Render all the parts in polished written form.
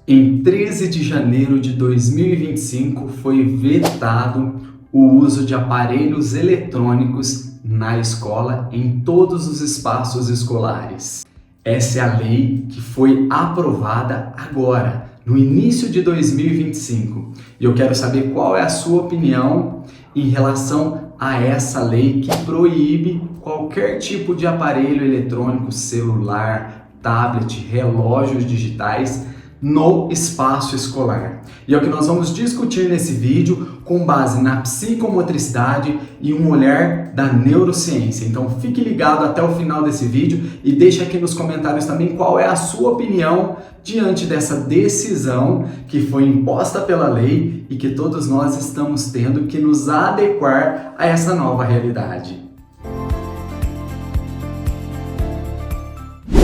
Em 13 de janeiro de 2025 foi vetado o uso de aparelhos eletrônicos na escola em todos os espaços escolares. Essa é a lei que foi aprovada agora, no início de 2025. E eu quero saber qual é a sua opinião em relação a essa lei que proíbe qualquer tipo de aparelho eletrônico, celular, tablet, relógios digitais no espaço escolar. E é o que nós vamos discutir nesse vídeo com base na psicomotricidade e um olhar da neurociência. Então fique ligado até o final desse vídeo e deixe aqui nos comentários também qual é a sua opinião diante dessa decisão que foi imposta pela lei e que todos nós estamos tendo que nos adequar a essa nova realidade.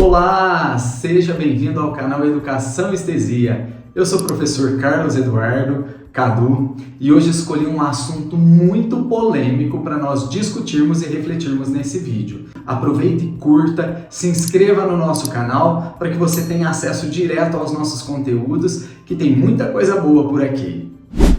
Olá, seja bem-vindo ao canal Educação Estesia. Eu sou o professor Carlos Eduardo Cadu e hoje escolhi um assunto muito polêmico para nós discutirmos e refletirmos nesse vídeo. Aproveite e curta, se inscreva no nosso canal para que você tenha acesso direto aos nossos conteúdos, que tem muita coisa boa por aqui.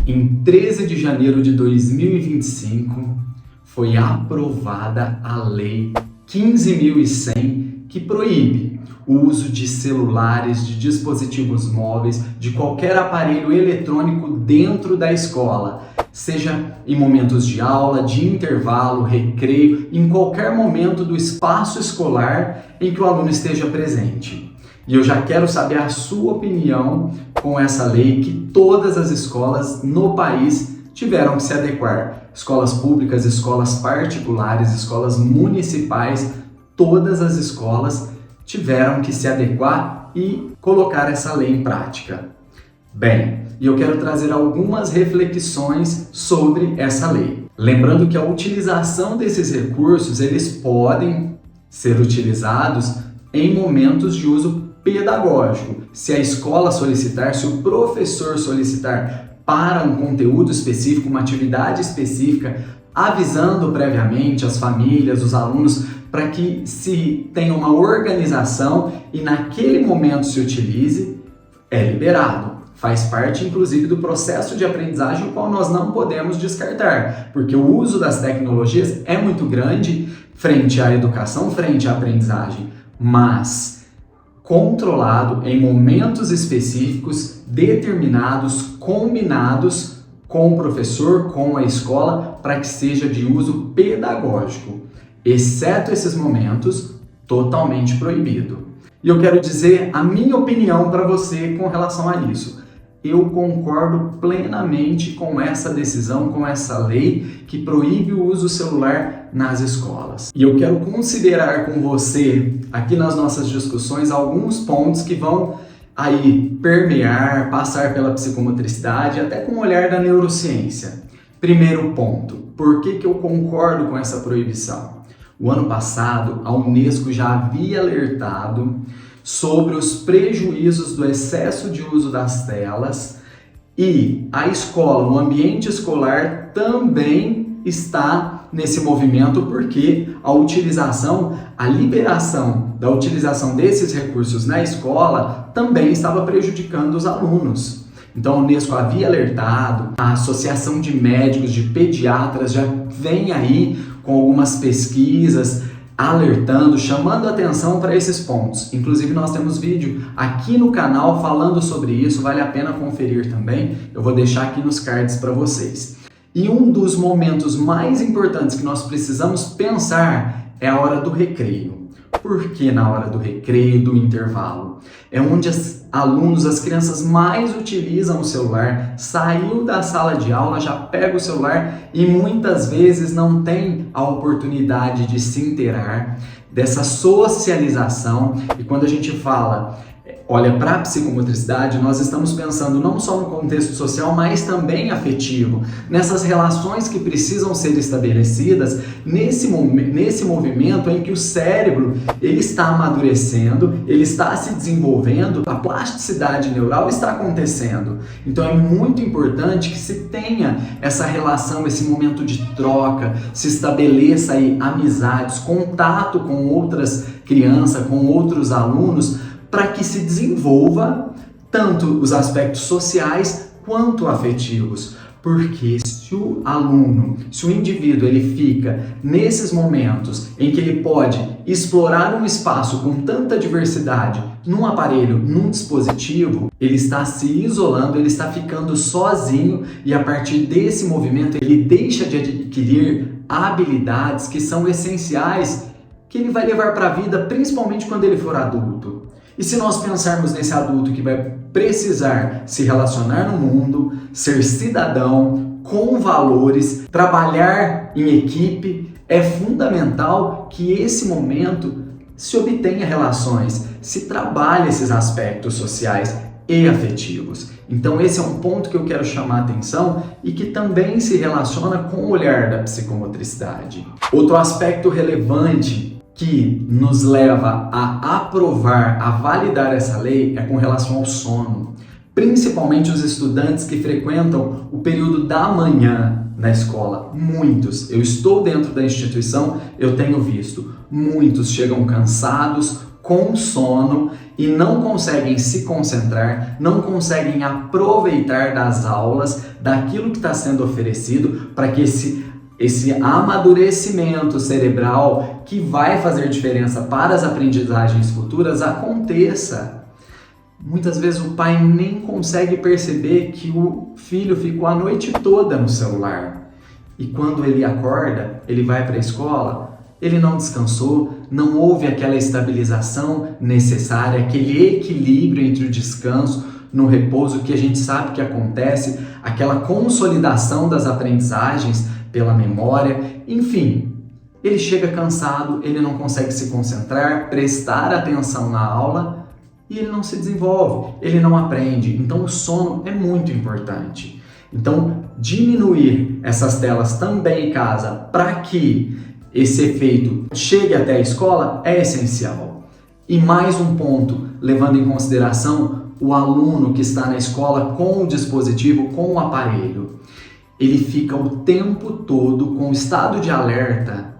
Em 13 de janeiro de 2025 foi aprovada a Lei 15.100, que proíbe o uso de celulares, de dispositivos móveis, de qualquer aparelho eletrônico dentro da escola, seja em momentos de aula, de intervalo, recreio, em qualquer momento do espaço escolar em que o aluno esteja presente. E eu já quero saber a sua opinião com essa lei que todas as escolas no país tiveram que se adequar. Escolas públicas, escolas particulares, escolas municipais, todas as escolas tiveram que se adequar e colocar essa lei em prática. Bem, e eu quero trazer algumas reflexões sobre essa lei. Lembrando que a utilização desses recursos, eles podem ser utilizados em momentos de uso pedagógico. Se a escola solicitar, se o professor solicitar para um conteúdo específico, uma atividade específica, avisando previamente as famílias, os alunos, para que se tenha uma organização e naquele momento se utilize, é liberado. Faz parte, inclusive, do processo de aprendizagem, o qual nós não podemos descartar, porque o uso das tecnologias é muito grande frente à educação, frente à aprendizagem, mas controlado em momentos específicos, determinados, combinados com o professor, com a escola, para que seja de uso pedagógico. Exceto esses momentos, totalmente proibido. E eu quero dizer a minha opinião para você com relação a isso. Eu concordo plenamente com essa decisão, com essa lei que proíbe o uso celular nas escolas. E eu quero considerar com você, aqui nas nossas discussões, alguns pontos que vão aí permear, passar pela psicomotricidade, até com o olhar da neurociência. Primeiro ponto, por que eu concordo com essa proibição? O ano passado, a Unesco já havia alertado sobre os prejuízos do excesso de uso das telas e a escola, o ambiente escolar também está nesse movimento porque a liberação da utilização desses recursos na escola também estava prejudicando os alunos. Então a Unesco havia alertado, a Associação de Médicos, de Pediatras já vem aí com algumas pesquisas alertando, chamando atenção para esses pontos. Inclusive nós temos vídeo aqui no canal falando sobre isso, vale a pena conferir também, eu vou deixar aqui nos cards para vocês. E um dos momentos mais importantes que nós precisamos pensar é a hora do recreio. Por que na hora do recreio, do intervalo? É onde as crianças mais utilizam o celular, saiu da sala de aula, já pega o celular e muitas vezes não tem a oportunidade de se inteirar, dessa socialização. E quando a gente olha para a psicomotricidade, nós estamos pensando não só no contexto social, mas também afetivo, nessas relações que precisam ser estabelecidas nesse movimento em que o cérebro ele está amadurecendo, ele está se desenvolvendo, a plasticidade neural está acontecendo. Então é muito importante que se tenha essa relação, esse momento de troca, se estabeleça aí amizades, contato com outras crianças, com outros alunos, para que se desenvolva tanto os aspectos sociais quanto afetivos. Porque se o aluno, se o indivíduo, ele fica nesses momentos em que ele pode explorar um espaço com tanta diversidade num aparelho, num dispositivo, ele está se isolando, ele está ficando sozinho e a partir desse movimento ele deixa de adquirir habilidades que são essenciais, que ele vai levar para a vida, principalmente quando ele for adulto. E se nós pensarmos nesse adulto que vai precisar se relacionar no mundo, ser cidadão, com valores, trabalhar em equipe, é fundamental que esse momento se obtenha relações, se trabalhe esses aspectos sociais e afetivos. Então esse é um ponto que eu quero chamar a atenção e que também se relaciona com o olhar da psicomotricidade. Outro aspecto relevante que nos leva a aprovar, a validar essa lei é com relação ao sono. Principalmente os estudantes que frequentam o período da manhã na escola. Muitos, eu estou dentro da instituição, eu tenho visto, muitos chegam cansados, com sono e não conseguem se concentrar, não conseguem aproveitar das aulas, daquilo que está sendo oferecido para que esse amadurecimento cerebral que vai fazer diferença para as aprendizagens futuras aconteça. Muitas vezes o pai nem consegue perceber que o filho ficou a noite toda no celular. E quando ele acorda, ele vai para a escola, ele não descansou, não houve aquela estabilização necessária, aquele equilíbrio entre o descanso no repouso que a gente sabe que acontece, aquela consolidação das aprendizagens pela memória, enfim, ele chega cansado, ele não consegue se concentrar, prestar atenção na aula e ele não se desenvolve, ele não aprende. Então o sono é muito importante. Então diminuir essas telas também em casa para que esse efeito chegue até a escola é essencial. E mais um ponto, levando em consideração o aluno que está na escola com o dispositivo, com o aparelho. Ele fica o tempo todo com estado de alerta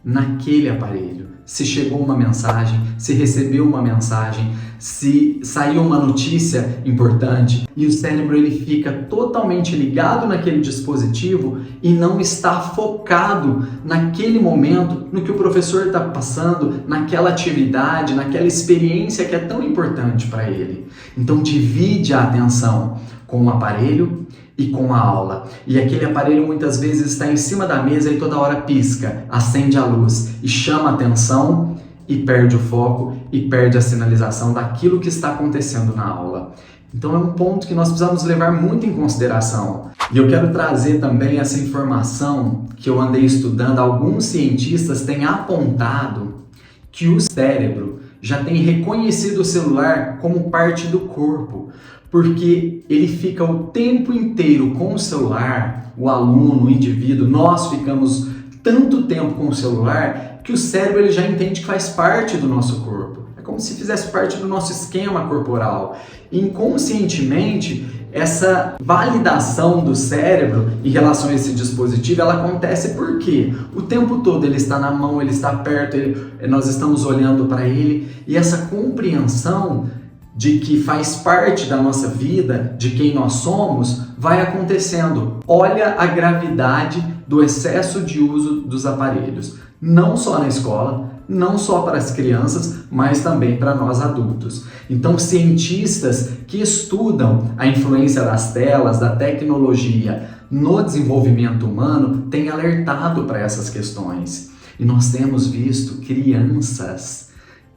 naquele aparelho. Se chegou uma mensagem, se recebeu uma mensagem, se saiu uma notícia importante e o cérebro ele fica totalmente ligado naquele dispositivo e não está focado naquele momento, no que o professor está passando, naquela atividade, naquela experiência que é tão importante para ele. Então divide a atenção com o aparelho e com a aula. E aquele aparelho muitas vezes está em cima da mesa e toda hora pisca, acende a luz e chama a atenção e perde o foco e perde a sinalização daquilo que está acontecendo na aula. Então é um ponto que nós precisamos levar muito em consideração. E eu quero trazer também essa informação que eu andei estudando. Alguns cientistas têm apontado que o cérebro já tem reconhecido o celular como parte do corpo, porque ele fica o tempo inteiro com o celular, o aluno, o indivíduo, nós ficamos tanto tempo com o celular que o cérebro ele já entende que faz parte do nosso corpo. É como se fizesse parte do nosso esquema corporal. Inconscientemente, essa validação do cérebro em relação a esse dispositivo, ela acontece porque o tempo todo ele está na mão, ele está perto, nós estamos olhando para ele, e essa compreensão de que faz parte da nossa vida, de quem nós somos, vai acontecendo. Olha a gravidade do excesso de uso dos aparelhos, não só na escola, não só para as crianças, mas também para nós adultos. Então, cientistas que estudam a influência das telas, da tecnologia no desenvolvimento humano, têm alertado para essas questões. E nós temos visto crianças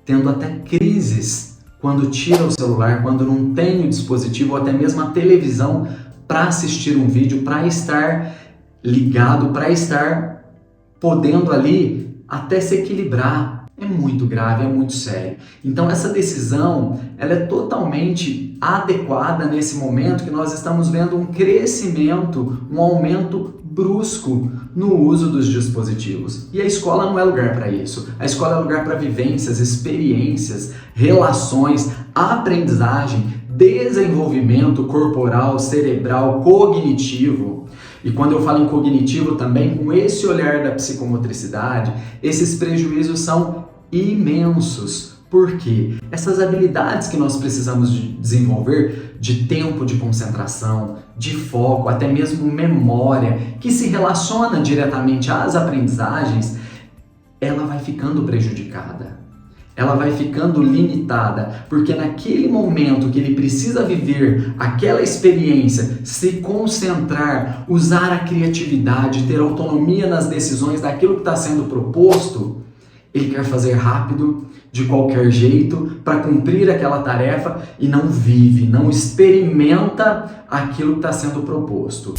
tendo até crises quando tira o celular, quando não tem o dispositivo ou até mesmo a televisão para assistir um vídeo, para estar ligado, para estar podendo ali até se equilibrar. É muito grave, é muito sério. Então essa decisão, ela é totalmente adequada nesse momento que nós estamos vendo um crescimento, um aumento brusco no uso dos dispositivos. E a escola não é lugar para isso. A escola é lugar para vivências, experiências, relações, aprendizagem, desenvolvimento corporal, cerebral, cognitivo. E quando eu falo em cognitivo também, com esse olhar da psicomotricidade, esses prejuízos são imensos. Por quê? Essas habilidades que nós precisamos de desenvolver de tempo de concentração, de foco, até mesmo memória, que se relaciona diretamente às aprendizagens, ela vai ficando prejudicada. Ela vai ficando limitada, porque naquele momento que ele precisa viver aquela experiência, se concentrar, usar a criatividade, ter autonomia nas decisões daquilo que está sendo proposto, ele quer fazer rápido, de qualquer jeito, para cumprir aquela tarefa e não vive, não experimenta aquilo que está sendo proposto.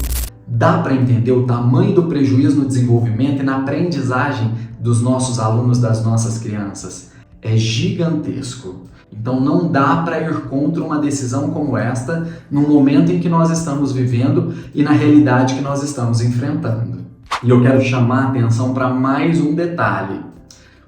Dá para entender o tamanho do prejuízo no desenvolvimento e na aprendizagem dos nossos alunos, das nossas crianças? É gigantesco. Então não dá para ir contra uma decisão como esta no momento em que nós estamos vivendo e na realidade que nós estamos enfrentando. E eu quero chamar a atenção para mais um detalhe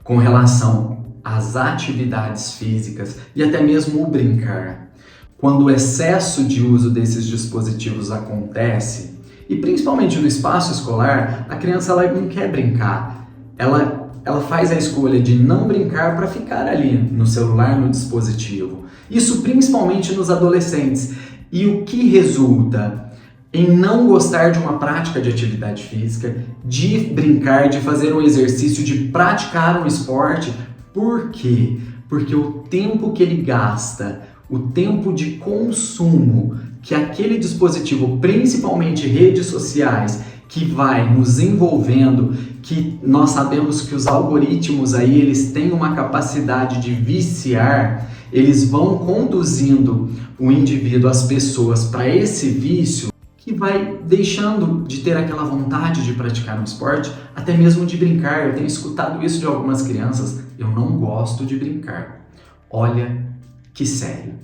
com relação às atividades físicas e até mesmo o brincar. Quando o excesso de uso desses dispositivos acontece, e principalmente no espaço escolar, a criança ela não quer brincar. Ela faz a escolha de não brincar para ficar ali no celular, no dispositivo. Isso principalmente nos adolescentes. E o que resulta em não gostar de uma prática de atividade física, de brincar, de fazer um exercício, de praticar um esporte. Por quê? Porque o tempo que ele gasta, o tempo de consumo que aquele dispositivo, principalmente redes sociais, que vai nos envolvendo, que nós sabemos que os algoritmos aí, eles têm uma capacidade de viciar, eles vão conduzindo o indivíduo, as pessoas, para esse vício, que vai deixando de ter aquela vontade de praticar um esporte, até mesmo de brincar. Eu tenho escutado isso de algumas crianças, eu não gosto de brincar. Olha que sério.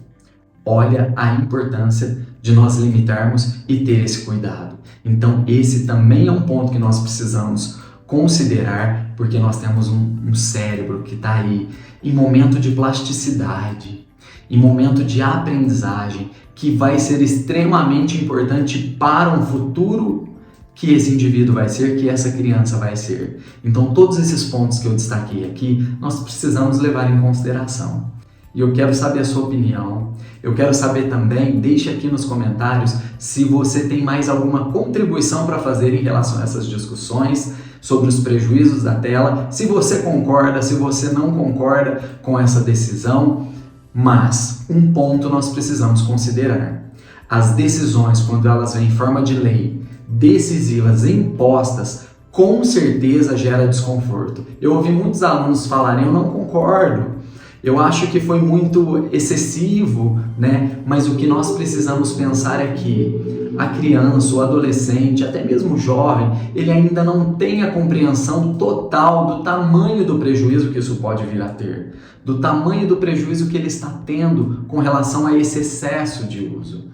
Olha a importância de nós limitarmos e ter esse cuidado. Então esse também é um ponto que nós precisamos considerar, porque nós temos um cérebro que está aí em momento de plasticidade, em momento de aprendizagem, que vai ser extremamente importante para um futuro que esse indivíduo vai ser, que essa criança vai ser. Então todos esses pontos que eu destaquei aqui, nós precisamos levar em consideração. E eu quero saber a sua opinião. Eu quero saber também, deixe aqui nos comentários se você tem mais alguma contribuição para fazer em relação a essas discussões sobre os prejuízos da tela, se você concorda, se você não concorda com essa decisão. Mas um ponto nós precisamos considerar: as decisões, quando elas vêm em forma de lei, decisivas, impostas, com certeza gera desconforto. Eu ouvi muitos alunos falarem: eu não concordo, eu acho que foi muito excessivo, né? Mas o que nós precisamos pensar é que a criança, o adolescente, até mesmo o jovem, ele ainda não tem a compreensão total do tamanho do prejuízo que isso pode vir a ter, do tamanho do prejuízo que ele está tendo com relação a esse excesso de uso.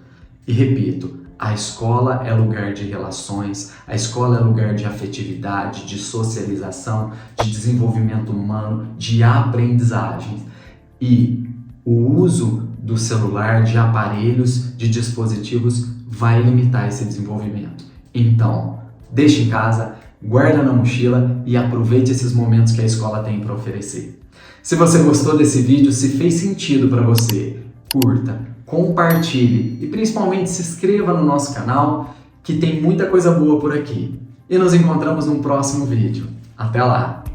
E repito, a escola é lugar de relações, a escola é lugar de afetividade, de socialização, de desenvolvimento humano, de aprendizagem. E o uso do celular, de aparelhos, de dispositivos vai limitar esse desenvolvimento. Então, deixe em casa, guarda na mochila e aproveite esses momentos que a escola tem para oferecer. Se você gostou desse vídeo, se fez sentido para você, curta, compartilhe e principalmente se inscreva no nosso canal, que tem muita coisa boa por aqui. E nos encontramos num próximo vídeo. Até lá!